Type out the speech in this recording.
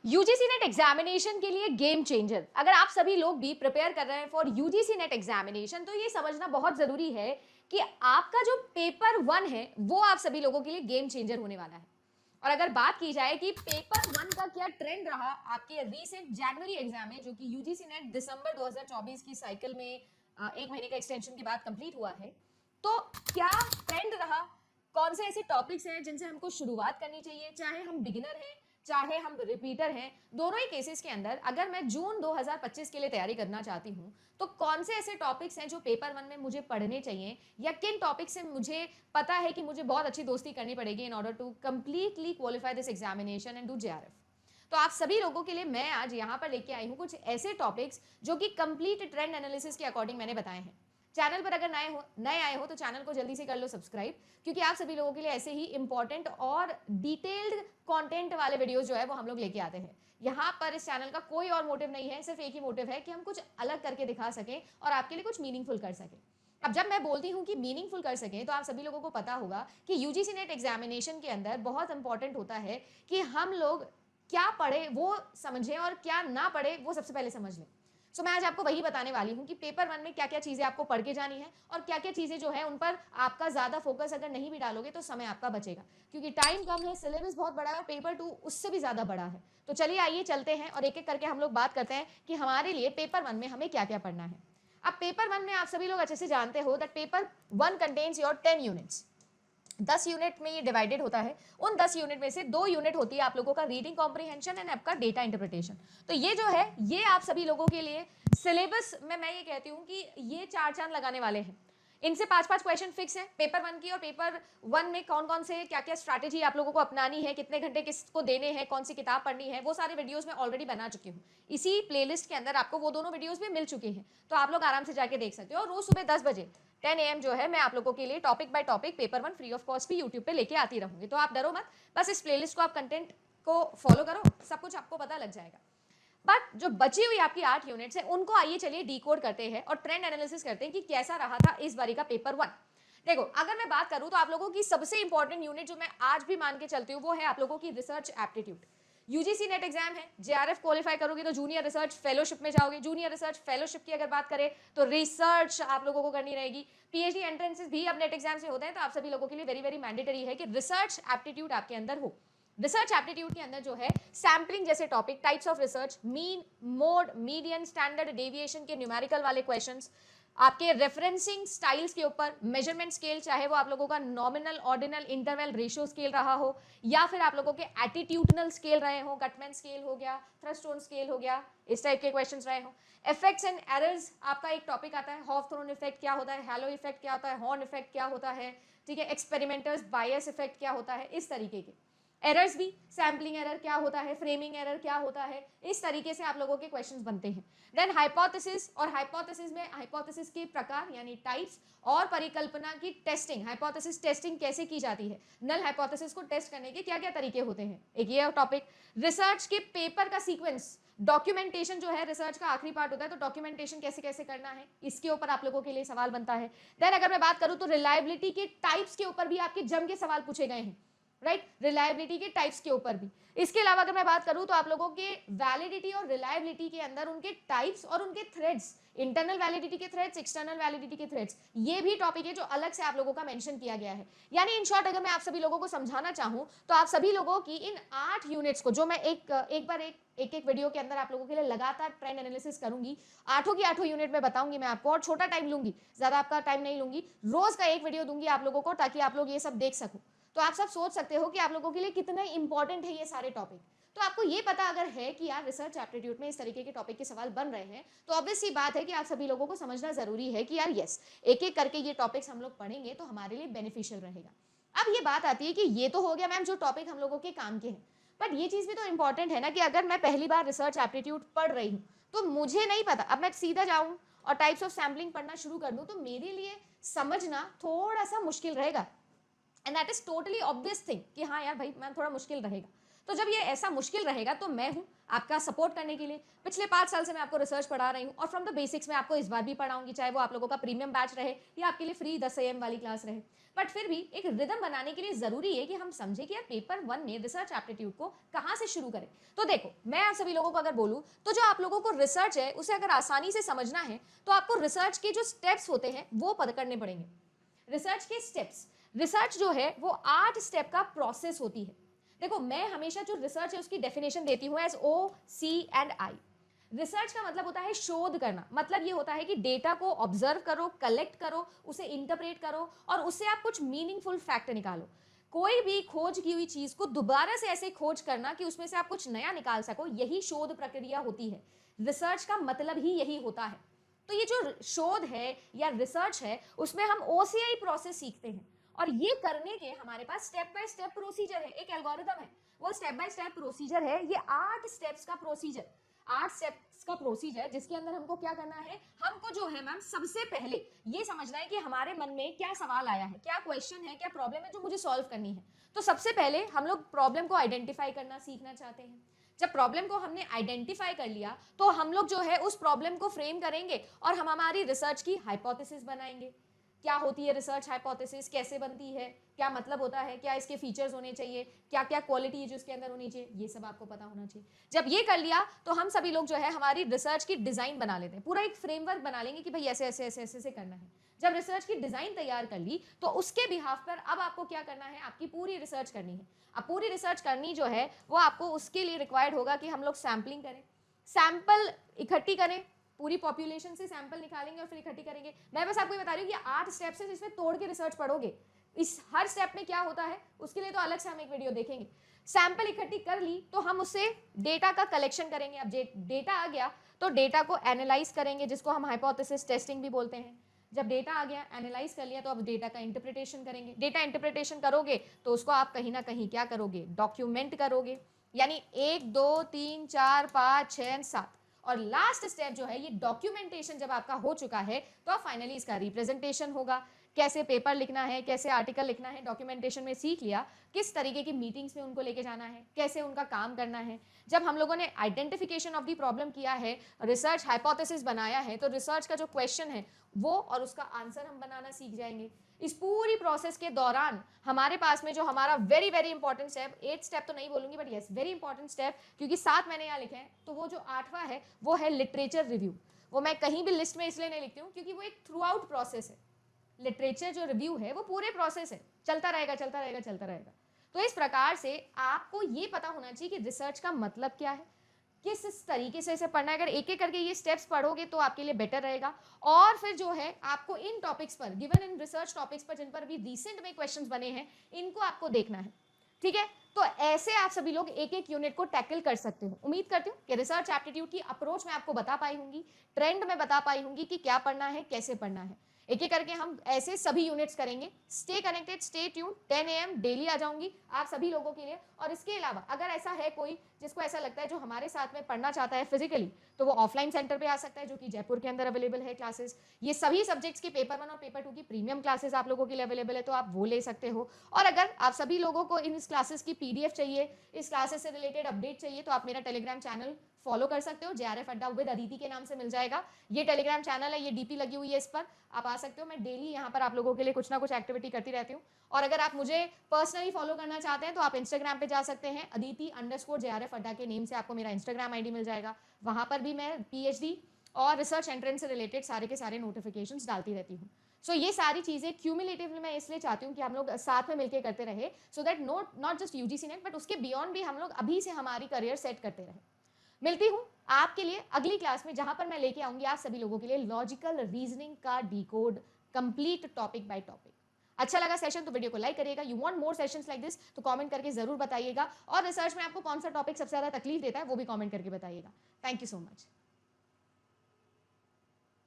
UGC net examination के लिए game changer. अगर आप सभी लोग भी प्रिपेयर कर रहे हैं फॉर यूजीसी नेट एग्जामिनेशन, तो ये समझना बहुत जरूरी है कि आपका जो पेपर 1 है वो आप सभी लोगों के लिए गेम चेंजर होने वाला है। और अगर बात की जाए कि पेपर 1 का क्या ट्रेंड रहा आपके रीसेंट जनवरी एग्जाम में, जो कि यूजीसी नेट दिसंबर 2024 की साइकिल में एक महीने का एक्सटेंशन के बाद कंप्लीट हुआ है, तो क्या ट्रेंड रहा, कौन से ऐसे टॉपिक्स हैं जिनसे हमको शुरुआत करनी चाहिए, चाहे हम बिगिनर हैं चाहे हम रिपीटर हैं। दोनों ही केसेस के अंदर अगर मैं जून 2025 के लिए तैयारी करना चाहती हूं, तो कौन से ऐसे टॉपिक्स हैं जो पेपर 1 में मुझे पढ़ने चाहिए, या किन टॉपिक्स से मुझे पता है कि मुझे बहुत अच्छी दोस्ती करनी पड़ेगी in order to completely qualify this examination and do JRF. तो आप सभी लोगों के लिए मैं आज यहाँ पर लेके आई हूँ कुछ ऐसे टॉपिक्स जो कि कंप्लीट ट्रेंड एनालिसिस के अकॉर्डिंग मैंने बताए हैं। चैनल पर अगर नए आए हो तो चैनल को जल्दी से कर लो सब्सक्राइब, क्योंकि आप सभी लोगों के लिए ऐसे ही इंपॉर्टेंट और डिटेल्ड कंटेंट वाले वीडियोस जो है वो हम लोग लेके आते हैं। यहाँ पर इस चैनल का कोई और मोटिव नहीं है, सिर्फ एक ही मोटिव है कि हम कुछ अलग करके दिखा सकें और आपके लिए कुछ मीनिंगफुल कर सकें। अब जब मैं बोलती हूँ कि मीनिंगफुल कर सकें, तो आप सभी लोगों को पता होगा कि यूजीसी नेट एग्जामिनेशन के अंदर बहुत इंपॉर्टेंट होता है कि हम लोग क्या पढ़े वो समझें और क्या ना पढ़े वो सबसे पहले समझ लें। सो मैं आज आपको वही बताने वाली हूँ कि पेपर 1 में क्या क्या चीजें आपको पढ़ के जानी है और क्या क्या चीजें जो है उन पर आपका ज्यादा फोकस अगर नहीं भी डालोगे तो समय आपका बचेगा, क्योंकि टाइम कम है, सिलेबस बहुत बड़ा है और पेपर 2 उससे भी ज्यादा बड़ा है। तो चलिए आइए चलते हैं और एक एक करके हम लोग बात करते हैं कि हमारे लिए पेपर 1 में हमें क्या क्या पढ़ना है। अब पेपर 1 में आप सभी लोग अच्छे से जानते हो that paper 1 contains your 10 units. 10 unit में ये डिवाइडेड होता है। उन 10 यूनिट में से 2 यूनिट होती है आप लोगों का रीडिंग कॉम्प्रिहेंशन एंड आपका डेटा इंटरप्रिटेशन। तो ये जो है ये आप सभी लोगों के लिए सिलेबस में मैं ये कहती हूँ कि ये 4 चांद लगाने वाले हैं। इनसे 5-5 क्वेश्चन फिक्स है पेपर 1 की, और पेपर 1 में कौन कौन से क्या क्या स्ट्रैटेजी आप लोगों को अपनानी है, कितने घंटे किसको देने हैं, कौन सी किताब पढ़नी है, वो सारे वीडियोस में ऑलरेडी बना चुकी हूँ। इसी प्लेलिस्ट के अंदर आपको वो दोनों वीडियोस भी मिल चुके हैं, तो आप लोग आराम से जाके देख सकते हो। और रोज सुबह 10 बजे 10 AM जो है मैं आप लोगों के लिए topic by topic paper 1 free of cost भी यूट्यूब पे लेके आती रहूंगी। तो आप डरो मत, बस इस प्लेलिस्ट को आप कंटेंट को फॉलो करो, सब कुछ आपको पता लग जाएगा। बट जो बची हुई आपकी 8 यूनिट्स है उनको आइए चलिए डिकोड करते हैं और ट्रेंड एनालिसिस करते हैं कि कैसा रहा था इस बारी का पेपर 1। देखो, अगर मैं बात करूं तो आप लोगों की सबसे इंपॉर्टेंट यूनिट जो मैं आज भी मान के चलती हूँ वो है आप लोगों की research aptitude. UGC net exam है, जेआरएफ क्वालिफाई करोगे तो जूनियर रिसर्च फेलोशिप में जाओगे। जूनियर रिसर्च फेलोशिप की अगर बात करें तो रिसर्च आप लोगों को करनी रहेगी। पीएचडी एंट्रेंसेस भी अब नेट एग्जाम से होते हैं, तो आप सभी लोगों के लिए वेरी वेरी मैंडेटरी है कि रिसर्च एप्टीट्यूड आपके अंदर हो। रिसर्च एप्टीट्यूड के अंदर जो है सैम्पलिंग जैसे topic, types of research, mean, mode, median, standard deviation के न्यूमेरिकल वाले क्वेश्चंस, आपके रेफरेंसिंग स्टाइल्स के ऊपर मेजरमेंट स्केल, चाहे वो आप लोगों का nominal, ordinal, interval, ratio scale रहा हो, या फिर आप लोगों के एटीट्यूडनल स्केल रहे हो, गटमैन स्केल हो गया, थ्रस्टोन स्केल हो गया, इस टाइप के क्वेश्चंस रहे हो। इफेक्ट्स एंड एरर्स आपका एक टॉपिक आता है। हॉफथोर्न इफेक्ट क्या होता है, हैलो इफेक्ट क्या होता है, हॉर्न इफेक्ट क्या होता है, ठीक है, एक्सपेरिमेंटर्स बायस इफेक्ट क्या होता है, इस तरीके के एरर्स भी, सैम्पलिंग एरर क्या होता है, फ्रेमिंग एरर क्या होता है, इस तरीके से आप लोगों के क्वेश्चंस बनते हैं। देन हाइपोथेसिस, और हाइपोथेसिस में हाइपोथेसिस के प्रकार यानी टाइप्स और परिकल्पना की टेस्टिंग, हाइपोथेसिस टेस्टिंग कैसे की जाती है, नल हाइपोथेसिस को टेस्ट करने के क्या क्या तरीके होते हैं, एक ये टॉपिक। रिसर्च के पेपर का सीक्वेंस, डॉक्यूमेंटेशन जो है रिसर्च का आखिरी पार्ट होता है, तो डॉक्यूमेंटेशन कैसे कैसे करना है इसके ऊपर आप लोगों के लिए सवाल बनता है। देन अगर मैं बात करूं तो रिलायबिलिटी के टाइप्स के ऊपर भी आपके जम के सवाल पूछे गए हैं, राइट, रिलायबिलिटी के टाइप्स के ऊपर भी। इसके अलावा अगर मैं बात करूं तो आप लोगों के वैलिडिटी और रिलायबिलिटी के अंदर उनके टाइप्स और उनके थ्रेड्स, इंटरनल वैलिडिटी के थ्रेड्स, एक्सटर्नल वैलिडिटी के थ्रेड्स, ये भी टॉपिक है जो अलग से आप लोगों का मेंशन किया गया है। यानी इन शॉर्ट अगर मैं आप सभी लोगों को समझाना चाहूं तो आप सभी लोगों की इन 8 यूनिट्स को, जो मैं एक वीडियो के अंदर आप लोगों के लिए लगातार ट्रेंड एनालिसिस करूंगी, 8 की 8 यूनिट में बताऊंगी मैं आपको, और छोटा टाइम लूंगी, ज्यादा आपका टाइम नहीं लूंगी, रोज का एक वीडियो दूंगी आप लोगों को ताकि आप लोग ये सब देख सको। तो आप सब सोच सकते हो कि आप लोगों के लिए कितना इंपॉर्टेंट है ये सारे टॉपिक। तो आपको ये पता अगर है कि यार रिसर्च एप्टीट्यूड में इस तरीके के टॉपिक के सवाल बन रहे हैं, तो ऑब्वियस सी बात है कि आप सभी लोगों को समझना जरूरी है कि यार यस, एक एक करके ये टॉपिक्स हम लोग पढ़ेंगे तो हमारे लिए बेनिफिशियल रहेगा। अब ये बात आती है कि ये तो हो गया मैम जो टॉपिक हम लोगों के काम के हैं, बट ये चीज भी तो इंपॉर्टेंट है ना कि अगर मैं पहली बार रिसर्च एप्टीट्यूड पढ़ रही हूँ तो मुझे नहीं पता, अब मैं सीधा जाऊँ और टाइप्स ऑफ सैम्पलिंग पढ़ना शुरू कर दूँ तो मेरे लिए समझना थोड़ा सा मुश्किल रहेगा। And that is totally obvious thing कि हाँ यार भाई मैम थोड़ा मुश्किल रहेगा। तो जब ये ऐसा मुश्किल रहेगा तो मैं हूँ आपका सपोर्ट करने के लिए। पिछले 5 साल से मैं आपको रिसर्च पढ़ा रही हूँ और फ्रॉम द बेसिक्स में आपको इस बार भी पढ़ाऊंगी, चाहे वो आप लोगों का प्रीमियम बैच रहे या आपके लिए फ्री 10 AM वाली क्लास रहे। बट फिर भी एक रिदम बनाने के लिए जरूरी है कि हम समझे कि यार पेपर 1 में रिसर्च एप्टीट्यूड को कहाँ से शुरू करें। तो देखो, मैं आप सभी लोगों को अगर बोलूँ तो जो आप लोगों को रिसर्च है उसे अगर आसानी से समझना है तो आपको रिसर्च के जो स्टेप्स होते हैं वो पकड़ने पड़ेंगे। रिसर्च के स्टेप्स, रिसर्च जो है वो 8 स्टेप का प्रोसेस होती है। देखो, मैं हमेशा जो रिसर्च है उसकी डेफिनेशन देती हूँ एज OCI। रिसर्च का मतलब होता है शोध करना, मतलब ये होता है कि डेटा को ऑब्जर्व करो, कलेक्ट करो, उसे इंटरप्रेट करो और उससे आप कुछ मीनिंगफुल फैक्ट निकालो। कोई भी खोज की हुई चीज को दोबारा से ऐसे खोज करना कि उसमें से आप कुछ नया निकाल सको, यही शोध प्रक्रिया होती है। रिसर्च का मतलब ही यही होता है। तो ये जो शोध है या रिसर्च है उसमें हम OCI प्रोसेस सीखते हैं और ये करने के हमारे पास स्टेप बाय स्टेप प्रोसीजर है, एक एल्गोरिथम है। वो स्टेप बाय स्टेप प्रोसीजर है, ये 8 स्टेप्स का प्रोसीजर, 8 स्टेप्स का प्रोसीजर जिसके अंदर हमको क्या करना है, हमको जो है मैम सबसे पहले ये समझना है कि हमारे मन में क्या सवाल आया है, क्या क्वेश्चन है, क्या प्रॉब्लम है जो मुझे सॉल्व करनी है। तो सबसे पहले हम लोग प्रॉब्लम को आइडेंटिफाई करना सीखना चाहते हैं। जब प्रॉब्लम को हमने आइडेंटिफाई कर लिया तो हम लोग जो है उस प्रॉब्लम को फ्रेम करेंगे और हम हमारी रिसर्च की हाइपोथेसिस बनाएंगे। क्या होती है रिसर्च हाइपोथेसिस, कैसे बनती है, क्या मतलब होता है, क्या इसके फीचर्स होने चाहिए, क्या क्या क्वालिटी है जो इसके अंदर होनी चाहिए, ये सब आपको पता होना चाहिए। जब ये कर लिया तो हम सभी लोग जो है हमारी रिसर्च की डिजाइन बना लेते हैं, पूरा एक फ्रेमवर्क बना लेंगे कि भाई ऐसे ऐसे ऐसे ऐसे से करना है। जब रिसर्च की डिजाइन तैयार कर ली तो उसके बिहाफ पर अब आपको क्या करना है, आपकी पूरी रिसर्च करनी है। अब पूरी रिसर्च करनी जो है वो आपको उसके लिए रिक्वायर्ड होगा कि हम लोग सैम्पलिंग करें, सैंपल इकट्ठी करें, पूरी पॉपुलेशन से सैंपल निकालेंगे और फिर इकट्ठी करेंगे। मैं बस आपको ये बता रही हूँ कि 8 स्टेप्स है जिसमें तोड़ के रिसर्च पढ़ोगे। इस हर स्टेप में क्या होता है उसके लिए तो अलग से हम एक वीडियो देखेंगे। सैंपल इकट्ठी कर ली तो हम उससे डेटा का कलेक्शन करेंगे। अब डेटा आ गया तो डेटा को एनालाइज करेंगे, जिसको हम हाइपोथेसिस टेस्टिंग भी बोलते हैं। जब डेटा आ गया, एनालाइज कर लिया, तो अब डेटा का इंटरप्रिटेशन करेंगे। डेटा इंटरप्रिटेशन करोगे तो उसको आप कहीं ना कहीं क्या करोगे, डॉक्यूमेंट करोगे। यानी 1 2 3 4 5 6 7 और लास्ट स्टेप जो है ये डॉक्यूमेंटेशन जब आपका हो चुका है तो अब फाइनली इसका रिप्रेजेंटेशन होगा। कैसे पेपर लिखना है, कैसे आर्टिकल लिखना है, डॉक्यूमेंटेशन में सीख लिया। किस तरीके की मीटिंग्स में उनको लेके जाना है, कैसे उनका काम करना है। जब हम लोगों ने आइडेंटिफिकेशन ऑफ द प्रॉब्लम किया है, रिसर्च हाइपोथेसिस बनाया है, तो रिसर्च का जो क्वेश्चन है वो और उसका आंसर हम बनाना सीख जाएंगे। इस पूरी प्रोसेस के दौरान हमारे पास में जो हमारा very very important step, 8 step तो नहीं बोलूंगी but yes very important step, क्योंकि 7 मैंने यहाँ लिखे हैं, तो वो जो 8वां है वो है लिटरेचर रिव्यू। वो मैं कहीं भी लिस्ट में इसलिए नहीं लिखती हूँ क्योंकि वो एक थ्रू आउट प्रोसेस है। लिटरेचर जो रिव्यू है वो पूरे प्रोसेस है, चलता रहेगा चलता रहेगा चलता रहेगा। तो इस प्रकार से आपको ये पता होना चाहिए कि रिसर्च का मतलब क्या है, किस तरीके से इसे पढ़ना है। अगर एक एक करके ये स्टेप्स पढ़ोगे तो आपके लिए बेटर रहेगा। और फिर जो है आपको इन टॉपिक्स पर, गिवन इन रिसर्च टॉपिक्स पर जिन पर अभी रिसेंट में क्वेश्चंस बने हैं, इनको आपको देखना है। ठीक है, तो ऐसे आप सभी लोग एक एक यूनिट को टैकल कर सकते हो। उम्मीद करती हूँ कि रिसर्च एप्टीट्यूड की अप्रोच में आपको बता पाई होंगी, ट्रेंड में बता पाई होंगी कि क्या पढ़ना है, कैसे पढ़ना है। एक एक करके हम ऐसे सभी यूनिट्स करेंगे। Stay connected, stay tune. 10 AM daily आ जाऊंगी आप सभी लोगों के लिए। और इसके अलावा अगर ऐसा है कोई जिसको ऐसा लगता है जो हमारे साथ में पढ़ना चाहता है फिजिकली, तो वो ऑफलाइन सेंटर पे आ सकता है, जो कि जयपुर के अंदर अवेलेबल है क्लासेस। ये सभी सब्जेक्ट्स की पेपर 1 और पेपर 2 की प्रीमियम क्लासेस आप लोगों के लिए अवेलेबल है, तो आप वो ले सकते हो। और अगर आप सभी लोगों को इन क्लासेस की PDF चाहिए, इस क्लासेस से रिलेटेड अपडेट चाहिए, तो आप मेरा टेलीग्राम चैनल फॉलो कर सकते हो। JRF अड्डा विद अदिति के नाम से मिल जाएगा। ये टेलीग्राम चैनल है, ये DP लगी हुई है, इस पर आप आ सकते हो। मैं डेली यहाँ पर आप लोगों के लिए कुछ ना कुछ एक्टिविटी करती रहती हूँ। और अगर आप मुझे पर्सनली फॉलो करना चाहते हैं तो आप इंस्टाग्राम पे जा सकते हैं, aditi_JRF अड्डा के नेम से आपको मेरा इंस्टाग्राम ID मिल जाएगा। वहां पर भी मैं PhD और रिसर्च एंट्रेंस से रिलेटेड सारे के सारे नोटिफिकेशंस डालती रहती हूँ। सो ये सारी चीजें क्यूमुलेटिवली मैं इसलिए चाहती हूँ कि हम लोग साथ में मिलकर करते रहे, so that not just UGC net but उसके बियॉन्ड भी हम लोग अभी से हमारी करियर सेट करते रहे। मिलती हूँ आपके लिए अगली क्लास में, जहां पर मैं लेके आऊंगी आप सभी लोगों के लिए लॉजिकल रीजनिंग का decode, complete topic by topic. अच्छा लगा सेशन तो वीडियो को लाइक करिएगा। You want more sessions like this तो कमेंट करके जरूर बताइएगा। और रिसर्च में आपको कौन सा टॉपिक सबसे ज्यादा तकलीफ देता है वो भी कमेंट करके बताइएगा। Thank you so much.